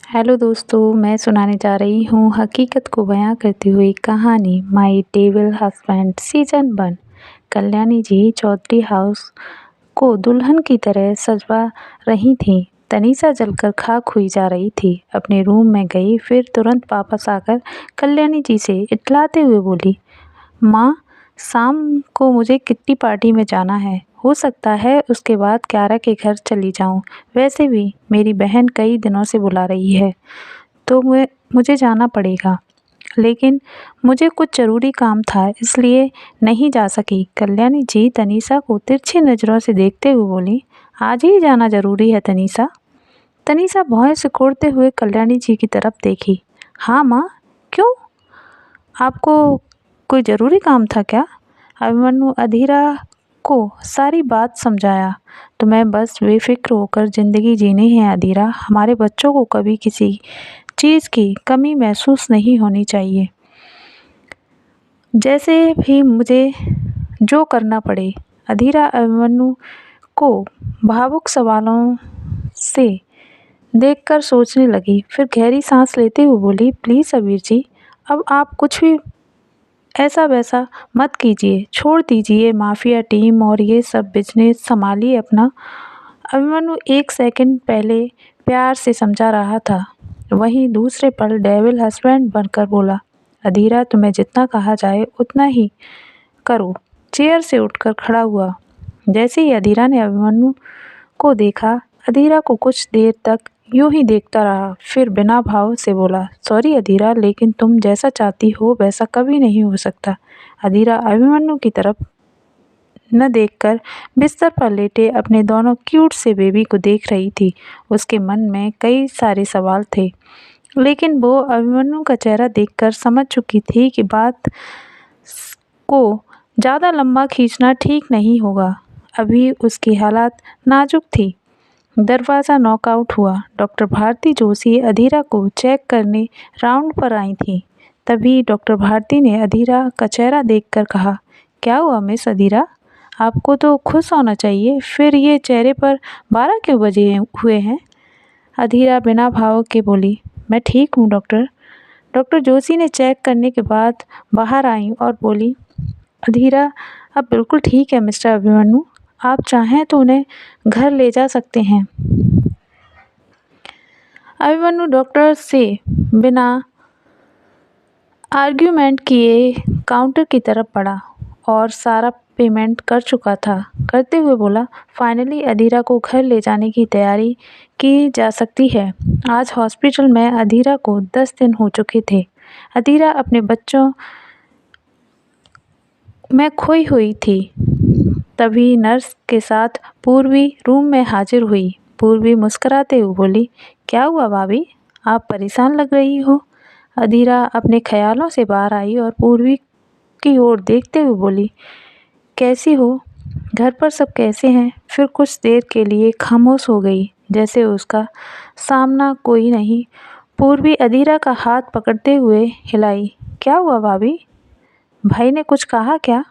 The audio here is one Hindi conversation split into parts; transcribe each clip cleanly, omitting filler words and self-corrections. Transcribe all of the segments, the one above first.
हेलो दोस्तों, मैं सुनाने जा रही हूँ हकीकत को बयां करती हुई कहानी माई devil husband season 1। Kalyani ji Chaudhary house को दुल्हन की तरह सजवा रही थीं। तनीषा जलकर खाक हुई जा रही थी। अपने रूम में गई, फिर तुरंत वापस आकर कल्याणी जी से इतलाते हुए बोली, माँ, शाम को मुझे किट्टी पार्टी में जाना है। हो सकता है उसके बाद क्यारा के घर चली जाऊं। वैसे भी मेरी बहन कई दिनों से बुला रही है, तो मुझे जाना पड़ेगा। लेकिन मुझे कुछ ज़रूरी काम था, इसलिए नहीं जा सकी। कल्याणी जी तनीषा को तिरछी नज़रों से देखते हुए बोली, आज ही जाना ज़रूरी है तनीषा। तनीषा भौहें सिकोड़ते हुए कल्याणी जी की तरफ देखी। हाँ माँ, क्यों? आपको कोई ज़रूरी काम था क्या? अभिमन्यु अधीरा को सारी बात समझाया। तो मैं बस बेफिक्र होकर ज़िंदगी जीनी है अधीरा। हमारे बच्चों को कभी किसी चीज़ की कमी महसूस नहीं होनी चाहिए। जैसे भी मुझे जो करना पड़े। अधीरा अभिमन्यु को भावुक सवालों से देखकर सोचने लगी, फिर गहरी सांस लेते हुए बोली, प्लीज़ अबीर जी, अब आप कुछ भी ऐसा वैसा मत कीजिए, छोड़ दीजिए माफिया टीम और ये सब बिजनेस, संभालिए अपना। अभिमन्यु एक सेकंड पहले प्यार से समझा रहा था, वहीं दूसरे पल डेविल हस्बैंड बनकर बोला, अधीरा, तुम्हें जितना कहा जाए उतना ही करो। चेयर से उठकर खड़ा हुआ। जैसे ही अधीरा ने अभिमन्यु को देखा, अधीरा को कुछ देर तक यूं ही देखता रहा, फिर बिना भाव से बोला, सॉरी अधीरा, लेकिन तुम जैसा चाहती हो वैसा कभी नहीं हो सकता। अधीरा अभिमन्यु की तरफ न देखकर बिस्तर पर लेटे अपने दोनों क्यूट से बेबी को देख रही थी। उसके मन में कई सारे सवाल थे, लेकिन वो अभिमन्यु का चेहरा देखकर समझ चुकी थी कि बात को ज़्यादा लंबा खींचना ठीक नहीं होगा। अभी उसकी हालत नाजुक थी। दरवाज़ा नॉकआउट हुआ। डॉक्टर भारती जोशी अधीरा को चेक करने राउंड पर आई थी। तभी डॉक्टर भारती ने अधीरा का चेहरा देखकर कहा, क्या हुआ मिस अधीरा? आपको तो खुश होना चाहिए, फिर ये चेहरे पर 12 क्यों बजे हुए हैं? अधीरा बिना भाव के बोली, मैं ठीक हूँ डॉक्टर। डॉक्टर जोशी ने चेक करने के बाद बाहर आई और बोली, अधीरा अब बिल्कुल ठीक है मिस्टर अभिमन्यु, आप चाहें तो उन्हें घर ले जा सकते हैं। अभिमन्यु डॉक्टर से बिना आर्ग्यूमेंट किए काउंटर की तरफ बढ़ा और सारा पेमेंट कर चुका था। करते हुए बोला, फाइनली अधीरा को घर ले जाने की तैयारी की जा सकती है। आज हॉस्पिटल में अधीरा को 10 दिन हो चुके थे। अधीरा अपने बच्चों में खोई हुई थी। तभी नर्स के साथ पूर्वी रूम में हाजिर हुई। पूर्वी मुस्कुराते हुए बोली, क्या हुआ भाभी, आप परेशान लग रही हो? अधीरा अपने ख्यालों से बाहर आई और पूर्वी की ओर देखते हुए बोली, कैसी हो? घर पर सब कैसे हैं? फिर कुछ देर के लिए खामोश हो गई, जैसे उसका सामना कोई नहीं। पूर्वी अधीरा का हाथ पकड़ते हुए हिलाई, क्या हुआ भाभी, भाई ने कुछ कहा क्या?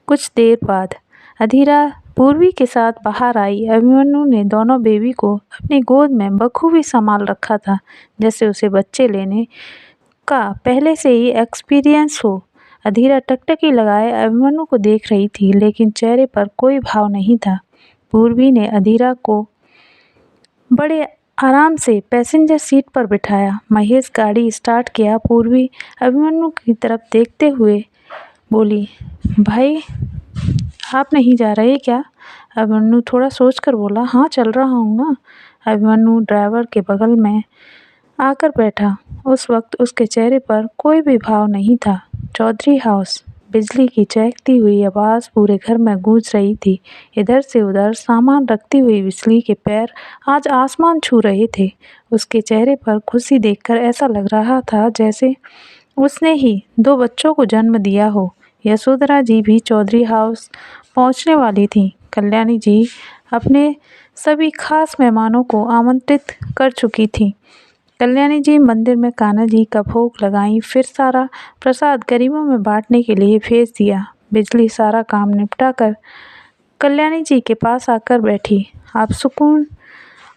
कुछ देर बाद अधीरा पूर्वी के साथ बाहर आई। अभिमन्यु ने दोनों बेबी को अपनी गोद में बखूबी संभाल रखा था, जैसे उसे बच्चे लेने का पहले से ही एक्सपीरियंस हो। अधीरा टकटकी लगाए अभिमन्यु को देख रही थी, लेकिन चेहरे पर कोई भाव नहीं था। पूर्वी ने अधीरा को बड़े आराम से पैसेंजर सीट पर बिठाया। महेश गाड़ी स्टार्ट किया। पूर्वी अभिमन्यु की तरफ देखते हुए बोली, भाई आप नहीं जा रहे क्या? अभिमन्यु थोड़ा सोचकर बोला, हाँ चल रहा हूँ ना। अभिमन्यु ड्राइवर के बगल में आकर बैठा। उस वक्त उसके चेहरे पर कोई भी भाव नहीं था। चौधरी हाउस। बिजली की चहकती हुई आवाज़ पूरे घर में गूंज रही थी। इधर से उधर सामान रखती हुई बिजली के पैर आज आसमान छू रहे थे। उसके चेहरे पर खुशी देखकर ऐसा लग रहा था जैसे उसने ही 2 बच्चों को जन्म दिया हो। यशोधरा जी भी चौधरी हाउस पहुंचने वाली थी। कल्याणी जी अपने सभी खास मेहमानों को आमंत्रित कर चुकी थीं। कल्याणी जी मंदिर में कान्हा जी का भोग लगाई, फिर सारा प्रसाद गरीबों में बांटने के लिए भेज दिया। बिजली सारा काम निपटा कर कल्याणी जी के पास आकर बैठी।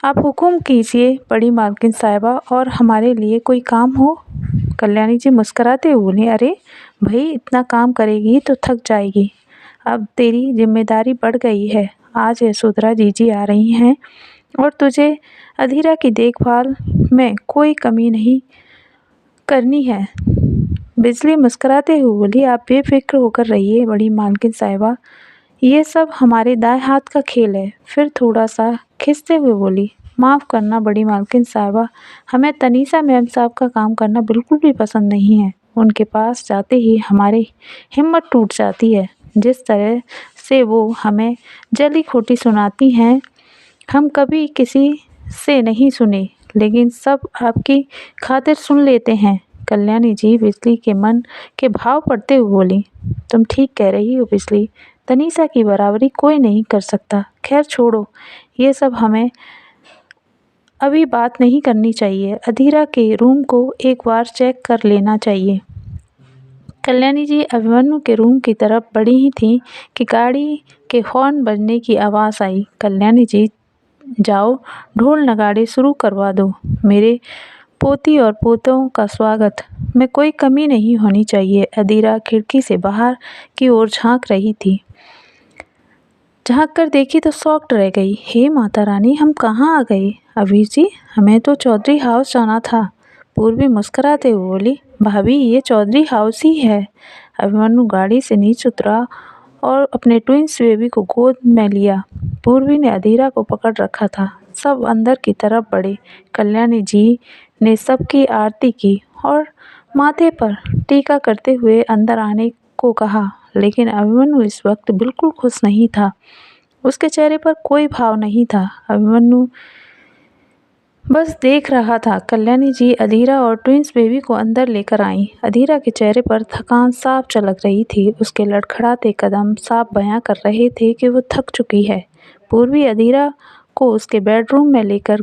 आप हुक्म कीजिए बड़ी मालकिन साहिबा, और हमारे लिए कोई काम हो। कल्याणी जी मुस्कुराते हुए बोली, अरे भाई, इतना काम करेगी तो थक जाएगी। अब तेरी जिम्मेदारी बढ़ गई है। आज यशोधरा जीजी आ रही हैं और तुझे अधीरा की देखभाल में कोई कमी नहीं करनी है। बिजली मुस्कुराते हुए बोली, आप बेफिक्र होकर रहिए बड़ी मालकिन साहिबा, ये सब हमारे दाएं हाथ का खेल है। फिर थोड़ा सा खिंचते हुए बोली, माफ़ करना बड़ी मालकिन साहिबा, हमें तनीसा मैम साहब का काम करना बिल्कुल भी पसंद नहीं है। उनके पास जाते ही हमारी हिम्मत टूट जाती है। जिस तरह से वो हमें जली खोटी सुनाती हैं, हम कभी किसी से नहीं सुने, लेकिन सब आपकी खातिर सुन लेते हैं। कल्याणी जी बिजली के मन के भाव पढ़ते हुए बोली, तुम ठीक कह रही हो बिजली, तनीसा की बराबरी कोई नहीं कर सकता। खैर छोड़ो, ये सब हमें अभी बात नहीं करनी चाहिए। अधीरा के रूम को एक बार चेक कर लेना चाहिए। कल्याणी जी अभिमन्यु के रूम की तरफ बढ़ी ही थी कि गाड़ी के हॉर्न बजने की आवाज़ आई। कल्याणी जी, जाओ ढोल नगाड़े शुरू करवा दो। मेरे पोती और पोतों का स्वागत में कोई कमी नहीं होनी चाहिए। अधीरा खिड़की से बाहर की ओर झांक रही थी। झांक कर देखी तो शॉक्ड रह गई। हे माता रानी, हम कहाँ आ गए? अबीर जी, हमें तो चौधरी हाउस जाना था। पूर्वी मुस्कुराते हुए बोली, भाभी ये चौधरी हाउस ही है। अभिमन्यु गाड़ी से नीचे उतरा और अपने ट्विंस बेबी को गोद में लिया। पूर्वी ने अधीरा को पकड़ रखा था। सब अंदर की तरफ बढ़े। कल्याणी जी ने सबकी आरती की और माथे पर टीका करते हुए अंदर आने को कहा, लेकिन अभिमन्यु इस वक्त बिल्कुल खुश नहीं था। उसके चेहरे पर कोई भाव नहीं था। अभिमन्यु बस देख रहा था। कल्याणी जी अधीरा और ट्विंस बेबी को अंदर लेकर आईं। अधीरा के चेहरे पर थकान साफ झलक रही थी। उसके लड़खड़ाते कदम साफ बयां कर रहे थे कि वो थक चुकी है। पूर्वी अधीरा को उसके बेडरूम में लेकर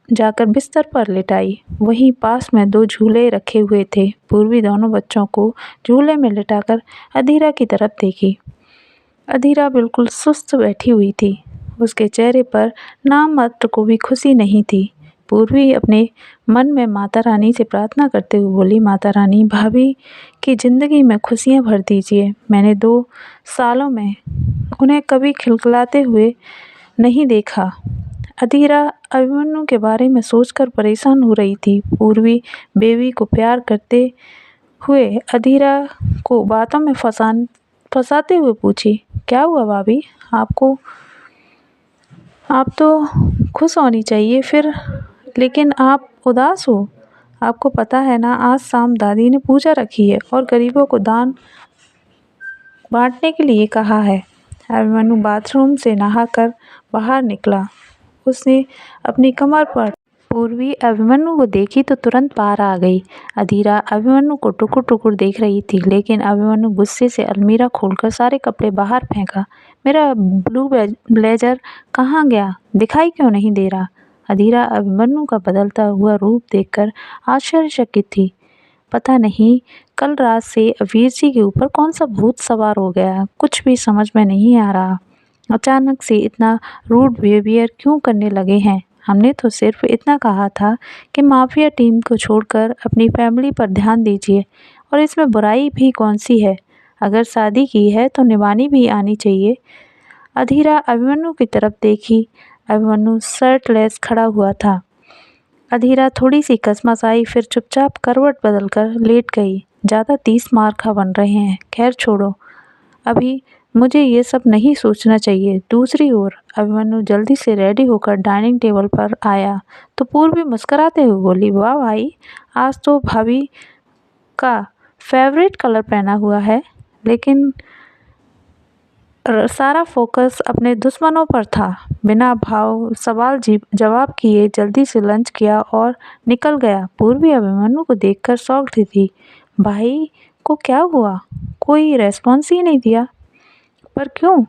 जाकर बिस्तर पर लिटाई। वहीं पास में 2 झूले रखे हुए थे। पूर्वी दोनों बच्चों को झूले में लिटाकर अधीरा की तरफ देखी। अधीरा बिल्कुल सुस्त बैठी हुई थी। उसके चेहरे पर नाम मात्र को भी खुशी नहीं थी। पूर्वी अपने मन में माता रानी से प्रार्थना करते हुए बोली, माता रानी, भाभी की ज़िंदगी में खुशियाँ भर दीजिए। मैंने 2 सालों में उन्हें कभी खिलखिलाते हुए नहीं देखा। अधीरा अभिमन्यु के बारे में सोचकर परेशान हो रही थी। पूर्वी बेबी को प्यार करते हुए अधीरा को बातों में फंसाते हुए पूछी, क्या हुआ भाभी? आप तो खुश होनी चाहिए फिर, लेकिन आप उदास हो। आपको पता है ना, आज शाम दादी ने पूजा रखी है और गरीबों को दान बांटने के लिए कहा है। अभिमन्यु बाथरूम से नहाकर बाहर निकला। उसने अपनी कमर पर पूर्वी अभिमन्यु को देखी तो तुरंत पार आ गई। अधीरा अभिमन्यु को टुकुर टुकुर देख रही थी, लेकिन अभिमन्यु गुस्से से अलमीरा खोलकर सारे कपड़े बाहर फेंका। मेरा ब्लू ब्लेजर कहाँ गया? दिखाई क्यों नहीं दे रहा? अधीरा अभिमन्यु का बदलता हुआ रूप देखकर आश्चर्यचकित थी। पता नहीं कल रात से अबीर जी के ऊपर कौन सा भूत सवार हो गया, कुछ भी समझ में नहीं आ रहा। अचानक से इतना रूड बिहेवियर क्यों करने लगे हैं? हमने तो सिर्फ इतना कहा था कि माफिया टीम को छोड़कर अपनी फैमिली पर ध्यान दीजिए, और इसमें बुराई भी कौन सी है? अगर शादी की है तो निभानी भी आनी चाहिए। अधीरा अभिमन्यु की तरफ देखी। अभिमन्यु शर्टलेस खड़ा हुआ था। अधीरा थोड़ी सी कसमस आई, फिर चुपचाप करवट बदलकर लेट गई। ज़्यादा 30 मार खा बन रहे हैं। खैर छोड़ो, अभी मुझे ये सब नहीं सोचना चाहिए। दूसरी ओर अभिमन्यु जल्दी से रेडी होकर डाइनिंग टेबल पर आया तो पूर्वी मुस्कुराते हुए बोली, वाह भाई, आज तो भाभी का फेवरेट कलर पहना हुआ है। लेकिन सारा फोकस अपने दुश्मनों पर था। बिना भाव सवाल जवाब किए जल्दी से लंच किया और निकल गया। पूर्वी अभिमन्यु को देखकर शॉक्ड थी। भाई को क्या हुआ? कोई रेस्पॉन्स ही नहीं दिया। पर क्यों?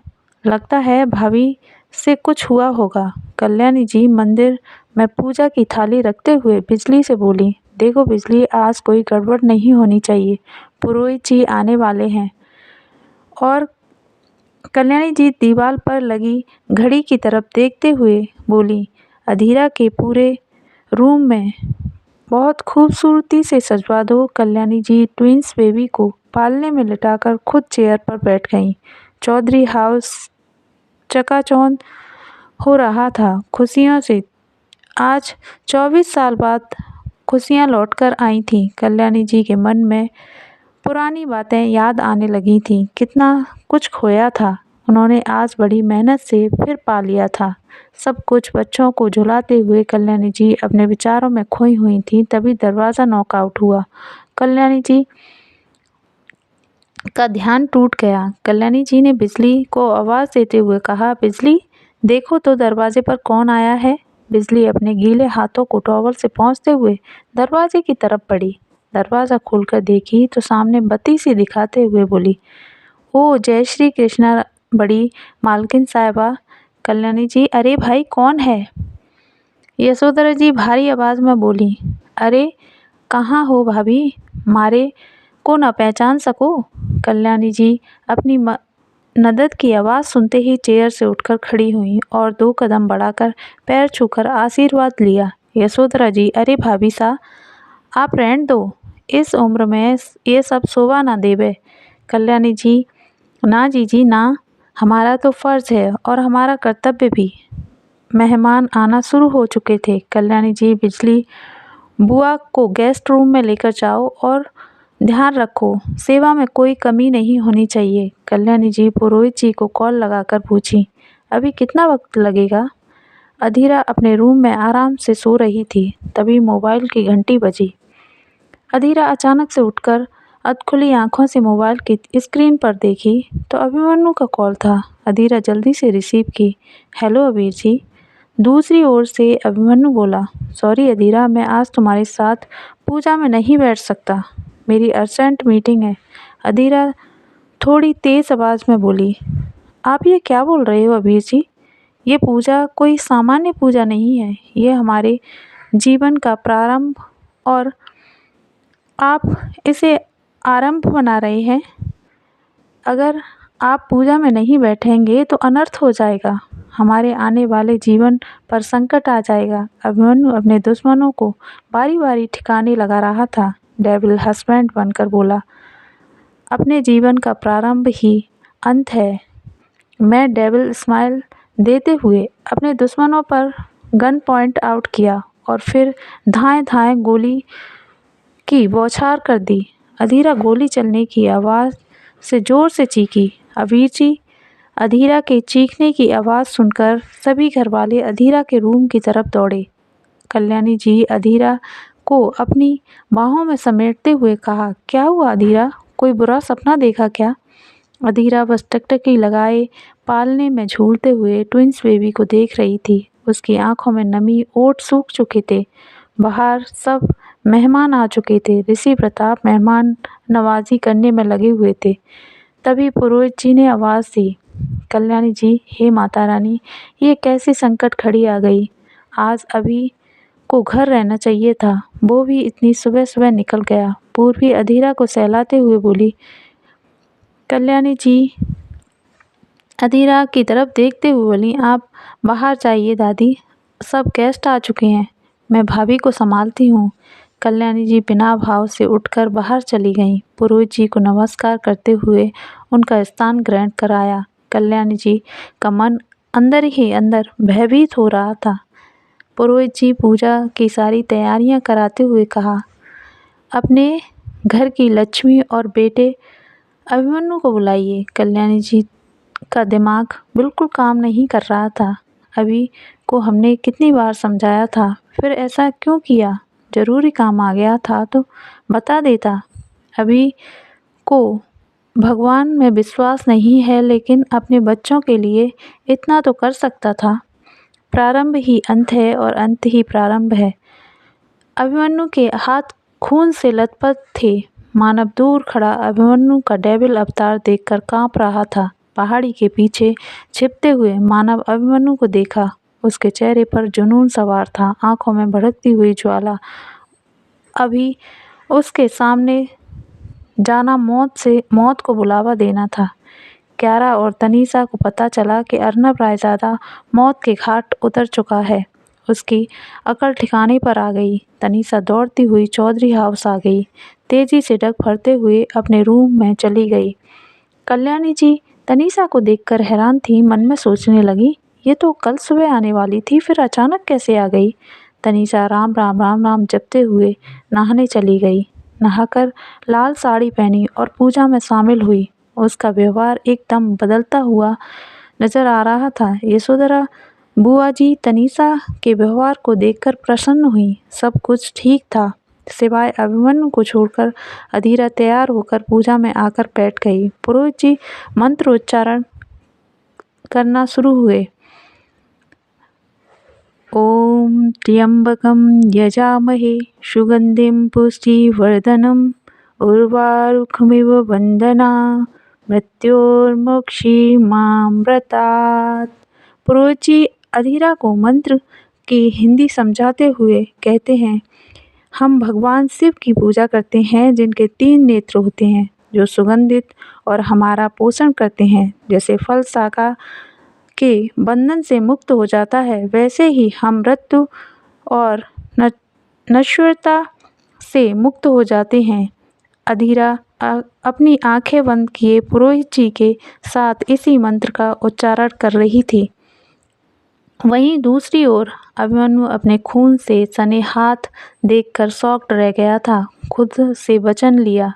लगता है भाभी से कुछ हुआ होगा। कल्याणी जी मंदिर में पूजा की थाली रखते हुए बिजली से बोली, देखो बिजली, आज कोई गड़बड़ नहीं होनी चाहिए। पुरोहित जी आने वाले हैं। और कल्याणी जी दीवार पर लगी घड़ी की तरफ देखते हुए बोली, अधीरा के पूरे रूम में बहुत खूबसूरती से सजवा दो। कल्याणी जी ट्विंस बेबी को पालने में लिटाकर खुद चेयर पर बैठ गईं। चौधरी हाउस चकाचौंध हो रहा था खुशियों से। आज 24 साल बाद खुशियाँ लौटकर आई थीं। कल्याणी जी के मन में पुरानी बातें याद आने लगी थीं। कितना कुछ खोया था उन्होंने आज बड़ी मेहनत से फिर पा लिया था सब कुछ। बच्चों को झुलाते हुए कल्याणी जी अपने विचारों में खोई हुई थीं। तभी दरवाज़ा नॉकआउट हुआ। कल्याणी जी का ध्यान टूट गया। कल्याणी जी ने बिजली को आवाज़ देते हुए कहा, बिजली देखो तो दरवाजे पर कौन आया है। बिजली अपने गीले हाथों को टॉवल से पोंछते हुए दरवाजे की तरफ बढ़ी। दरवाज़ा खोलकर देखी तो सामने बत्ती सी दिखाते हुए बोली, ओ जय श्री कृष्णा बड़ी मालकिन साहिबा। कल्याणी जी, अरे भाई कौन है। यशोधरा जी भारी आवाज़ में बोली, अरे कहाँ हो भाभी, मारे को न पहचान सको। कल्याणी जी अपनी नदद की आवाज़ सुनते ही चेयर से उठकर खड़ी हुई और 2 कदम बढ़ाकर पैर छूकर आशीर्वाद लिया। यशोधरा जी, अरे भाभी सा आप रहने दो, इस उम्र में ये सब शोभा ना देवे। कल्याणी जी, ना जीजी ना, हमारा तो फ़र्ज़ है और हमारा कर्तव्य भी। मेहमान आना शुरू हो चुके थे। कल्याणी जी, बिजली बुआ को गेस्ट रूम में लेकर जाओ और ध्यान रखो सेवा में कोई कमी नहीं होनी चाहिए। कल्याणी जी पुरोहित जी को कॉल लगाकर पूछी, अभी कितना वक्त लगेगा। अधीरा अपने रूम में आराम से सो रही थी। तभी मोबाइल की घंटी बजी। अधीरा अचानक से उठकर अधखुली आंखों से मोबाइल की स्क्रीन पर देखी तो अभिमन्यु का कॉल था। अधीरा जल्दी से रिसीव की। हेलो अबीर जी। दूसरी ओर से अभिमन्यु बोला, सॉरी अधीरा, मैं आज तुम्हारे साथ पूजा में नहीं बैठ सकता, मेरी अर्जेंट मीटिंग है। अधीरा थोड़ी तेज़ आवाज़ में बोली, आप ये क्या बोल रहे हो अबीर जी, ये पूजा कोई सामान्य पूजा नहीं है, ये हमारे जीवन का प्रारंभ और आप इसे आरंभ बना रहे हैं। अगर आप पूजा में नहीं बैठेंगे तो अनर्थ हो जाएगा, हमारे आने वाले जीवन पर संकट आ जाएगा। अभिमन्यु अपने दुश्मनों को बारी बारी ठिकाने लगा रहा था। डेविल हस्बैंड बनकर बोला, अपने जीवन का प्रारंभ ही अंत है। मैं डेविल स्माइल देते हुए अपने दुश्मनों पर गन पॉइंट आउट किया और फिर धाएं धाएं गोली की बौछार कर दी। अधीरा गोली चलने की आवाज़ से ज़ोर से चीखी। अबीर जी। अधीरा के चीखने की आवाज़ सुनकर सभी घरवाले अधीरा के रूम की तरफ दौड़े। कल्याणी जी अधीरा को अपनी बाहों में समेटते हुए कहा, क्या हुआ अधीरा, कोई बुरा सपना देखा क्या। अधीरा बस टकटकी लगाए पालने में झूलते हुए ट्विंस बेबी को देख रही थी। उसकी आंखों में नमी, ओठ सूख चुके थे। बाहर सब मेहमान आ चुके थे। ऋषि प्रताप मेहमान नवाजी करने में लगे हुए थे। तभी पुरोहित जी ने आवाज़ दी, कल्याणी जी, हे माता रानी, ये कैसी संकट खड़ी आ गई। आज अभी को घर रहना चाहिए था, वो भी इतनी सुबह सुबह निकल गया। पूर्वी अधीरा को सहलाते हुए बोली। कल्याणी जी अधीरा की तरफ देखते हुए बोली, आप बाहर जाइए दादी, सब गेस्ट आ चुके हैं, मैं भाभी को संभालती हूँ। कल्याणी जी बिना भाव से उठकर बाहर चली गईं। पुरोहित जी को नमस्कार करते हुए उनका स्थान ग्रहण कराया। कल्याणी जी का मन अंदर ही अंदर भयभीत हो रहा था। पुरोहित जी पूजा की सारी तैयारियां कराते हुए कहा, अपने घर की लक्ष्मी और बेटे अभिमन्यु को बुलाइए। कल्याणी जी का दिमाग बिल्कुल काम नहीं कर रहा था। अभी को हमने कितनी बार समझाया था, फिर ऐसा क्यों किया। ज़रूरी काम आ गया था तो बता देता। अभी को भगवान में विश्वास नहीं है, लेकिन अपने बच्चों के लिए इतना तो कर सकता था। प्रारंभ ही अंत है और अंत ही प्रारंभ है। अभिमन्यु के हाथ खून से लथपथ थे। मानव दूर खड़ा अभिमन्यु का डेविल अवतार देखकर कांप रहा था। पहाड़ी के पीछे छिपते हुए मानव अभिमन्यु को देखा। उसके चेहरे पर जुनून सवार था, आंखों में भड़कती हुई ज्वाला। अभी उसके सामने जाना मौत को बुलावा देना था। क्यारा और तनीषा को पता चला कि अर्नब रायज़ादा मौत के घाट उतर चुका है उसकी अकल ठिकाने पर आ गई। तनीषा दौड़ती हुई चौधरी हाउस आ गई। तेजी से डग भरते हुए अपने रूम में चली गई। कल्याणी जी तनीषा को देखकर हैरान थी। मन में सोचने लगी, ये तो कल सुबह आने वाली थी, फिर अचानक कैसे आ गई। तनीषा राम राम राम राम जपते हुए नहाने चली गई। नहाकर लाल साड़ी पहनी और पूजा में शामिल हुई। उसका व्यवहार एकदम बदलता हुआ नजर आ रहा था। यशोधरा बुआ जी तनीषा के व्यवहार को देखकर प्रसन्न हुई। सब कुछ ठीक था, सिवाय अभिमन्यु को छोड़कर। अधीरा तैयार होकर पूजा में आकर बैठ गई। पुरोहित जी मंत्रोच्चारण करना शुरू हुए। ओम त्र्यंबकं यजामहे सुगंधिं पुष्टिवर्धनम् उर्वारुकमिव वंदना मृत्योर्मुक्षीमामृतात्। पुरोहित जी अधीरा को मंत्र की हिंदी समझाते हुए कहते हैं, हम भगवान शिव की पूजा करते हैं जिनके 3 नेत्र होते हैं, जो सुगंधित और हमारा पोषण करते हैं। जैसे फल शाखा के बंधन से मुक्त हो जाता है, वैसे ही हम मृत्यु और नश्वरता से मुक्त हो जाते हैं। अधीरा अपनी आंखें बंद किए पुरोहित जी के साथ इसी मंत्र का उच्चारण कर रही थी। वहीं दूसरी ओर अभिमन्यु अपने खून से सने हाथ देखकर शॉक्ड रह गया था। खुद से वचन लिया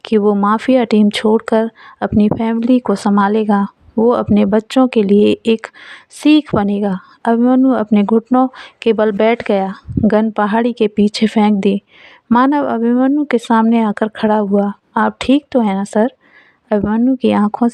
कि वो माफिया टीम छोड़कर अपनी फैमिली को संभालेगा। वो अपने बच्चों के लिए एक सीख बनेगा। अभिमन्यु अपने घुटनों के बल बैठ गया। गन पहाड़ी के पीछे फेंक दी। मानव अभिमन्यु के सामने आकर खड़ा हुआ। आप ठीक तो है ना सर? अभिमन्यु की आंखों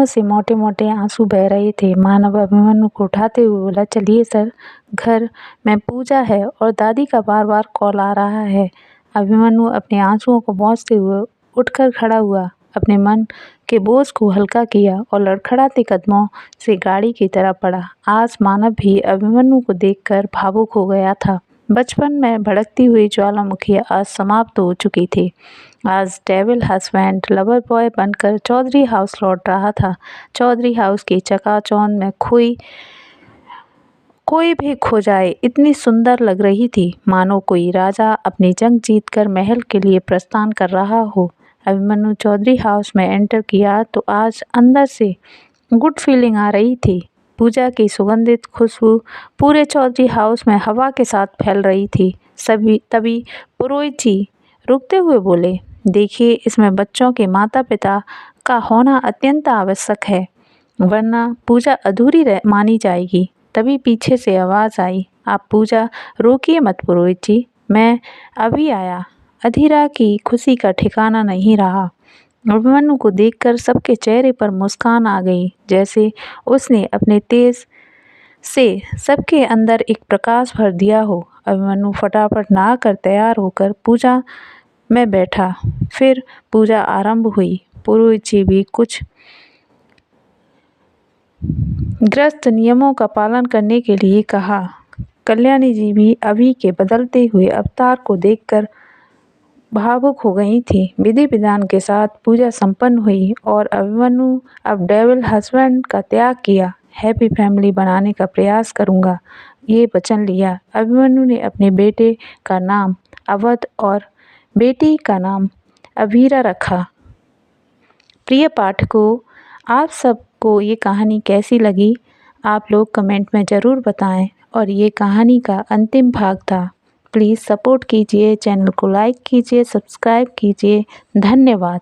से मोटे मोटे आंसू बह रहे थे। मानव अभिमन्यु को उठाते हुए बोला, चलिए सर, घर में पूजा है और दादी का बार बार कॉल आ रहा है। अभिमन्यु अपने आंसुओं को पोंछते हुए उठकर खड़ा हुआ, अपने मन के बोझ को हल्का किया और लड़खड़ाते कदमों से गाड़ी की तरफ बढ़ा। आज मानव भी अभिमन्यु को देखकर भावुक हो गया था। बचपन में भड़कती हुई ज्वालामुखी आज समाप्त हो चुकी थी। आज डेविल हस्बैंड लवर बॉय बनकर चौधरी हाउस लौट रहा था। चौधरी हाउस की चकाचौंध में कोई भी खो जाए, इतनी सुंदर लग रही थी, मानो कोई राजा अपनी जंग जीतकर महल के लिए प्रस्थान कर रहा हो। अभिमन्यु चौधरी हाउस में एंटर किया तो आज अंदर से गुड फीलिंग आ रही थी। पूजा की सुगंधित खुशबू पूरे चौधरी हाउस में हवा के साथ फैल रही थी। तभी पुरोहित जी रुकते हुए बोले, देखिए, इसमें बच्चों के माता पिता का होना अत्यंत आवश्यक है, वरना पूजा अधूरी मानी जाएगी। तभी पीछे से आवाज़ आई, आप पूजा रोकिए मत पुरोहित जी, मैं अभी आया। अधीरा की खुशी का ठिकाना नहीं रहा। अभिमन्यु को देखकर सबके चेहरे पर मुस्कान आ गई, जैसे उसने अपने तेज से सबके अंदर एक प्रकाश भर दिया हो। अभिमन्यु फटाफट नहाकर तैयार होकर पूजा में बैठा। फिर पूजा आरंभ हुई। पुरोहित जी भी कुछ ग्रस्त नियमों का पालन करने के लिए कहा। कल्याणी जी भी अभी के बदलते हुए अवतार को देखकर भावुक हो गई थी। विधि विधान के साथ पूजा संपन्न हुई और अभिमन्यु अब डेविल हस्बैंड का त्याग किया। हैप्पी फैमिली बनाने का प्रयास करूंगा, ये वचन लिया। अभिमन्यु ने अपने बेटे का नाम अवध और बेटी का नाम अभीरा रखा। प्रिय पाठकों, आप सबको ये कहानी कैसी लगी? आप लोग कमेंट में ज़रूर बताएं। और ये कहानी का अंतिम भाग था। प्लीज़ सपोर्ट कीजिए, चैनल को लाइक कीजिए, सब्सक्राइब कीजिए। धन्यवाद।